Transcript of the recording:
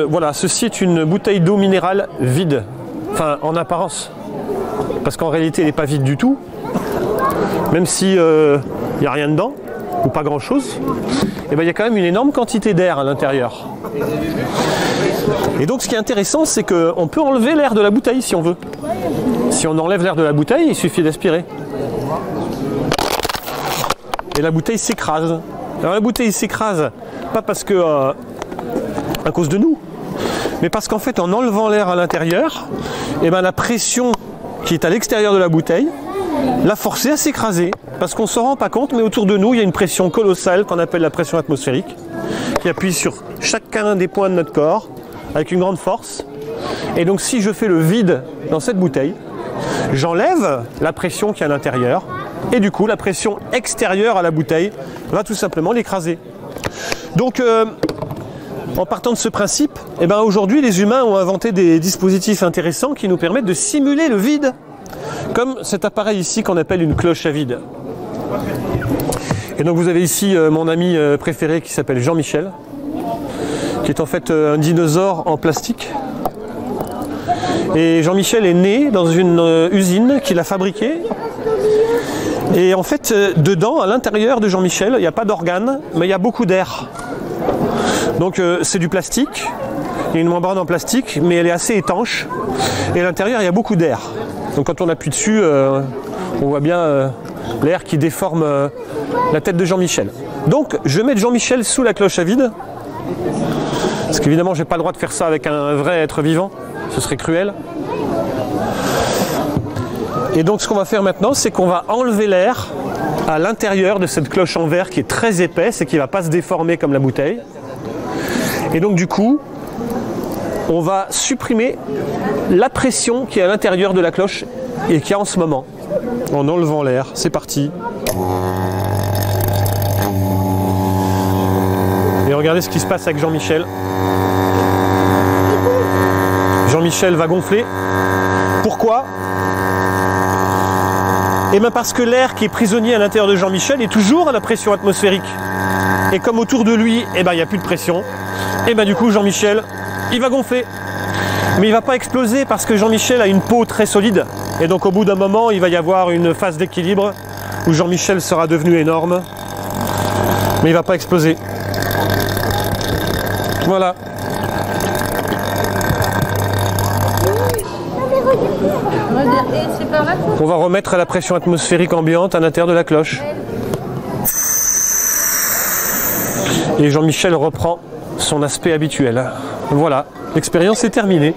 voilà, ceci est une bouteille d'eau minérale vide, enfin en apparence, parce qu'en réalité elle n'est pas vide du tout, même si il n'y a rien dedans, ou pas grand chose, et ben, il y a quand même une énorme quantité d'air à l'intérieur. Et donc ce qui est intéressant, c'est qu'on peut enlever l'air de la bouteille si on veut. Si on enlève l'air de la bouteille, il suffit d'aspirer. Et la bouteille s'écrase. Alors la bouteille s'écrase, pas parce que à cause de nous, mais parce qu'en fait en enlevant l'air à l'intérieur, et ben, la pression qui est à l'extérieur de la bouteille l'a forcée à s'écraser. Parce qu'on ne s'en rend pas compte, mais autour de nous, il y a une pression colossale qu'on appelle la pression atmosphérique, qui appuie sur chacun des points de notre corps, avec une grande force. Et donc si je fais le vide dans cette bouteille, j'enlève la pression qui est à l'intérieur, et du coup la pression extérieure à la bouteille va tout simplement l'écraser. Donc en partant de ce principe, eh ben, aujourd'hui les humains ont inventé des dispositifs intéressants qui nous permettent de simuler le vide, comme cet appareil ici qu'on appelle une cloche à vide. Et donc vous avez ici mon ami préféré qui s'appelle Jean-Michel, qui est en fait un dinosaure en plastique. Et Jean-Michel est né dans une usine qu'il a fabriquée. Et en fait, dedans, à l'intérieur de Jean-Michel, il n'y a pas d'organes, mais il y a beaucoup d'air. Donc c'est du plastique, il y a une membrane en plastique, mais elle est assez étanche. Et à l'intérieur, il y a beaucoup d'air. Donc quand on appuie dessus, on voit bien l'air qui déforme la tête de Jean-Michel. Donc je vais mettre Jean-Michel sous la cloche à vide. Parce qu'évidemment, je n'ai pas le droit de faire ça avec un vrai être vivant. Ce serait cruel. Et donc ce qu'on va faire maintenant, c'est qu'on va enlever l'air à l'intérieur de cette cloche en verre qui est très épaisse et qui ne va pas se déformer comme la bouteille. Et donc du coup, on va supprimer la pression qui est à l'intérieur de la cloche et qui est en ce moment. En enlevant l'air, c'est parti. Et regardez ce qui se passe avec Jean-Michel. Jean-Michel va gonfler. Pourquoi ? Eh bien parce que l'air qui est prisonnier à l'intérieur de Jean-Michel est toujours à la pression atmosphérique. Et comme autour de lui, eh ben, il n'y a plus de pression, et bien du coup Jean-Michel, il va gonfler. Mais il ne va pas exploser parce que Jean-Michel a une peau très solide. Et donc au bout d'un moment, il va y avoir une phase d'équilibre où Jean-Michel sera devenu énorme. Mais il ne va pas exploser. Voilà. On va remettre la pression atmosphérique ambiante à l'intérieur de la cloche. Et Jean-Michel reprend son aspect habituel. Voilà, l'expérience est terminée.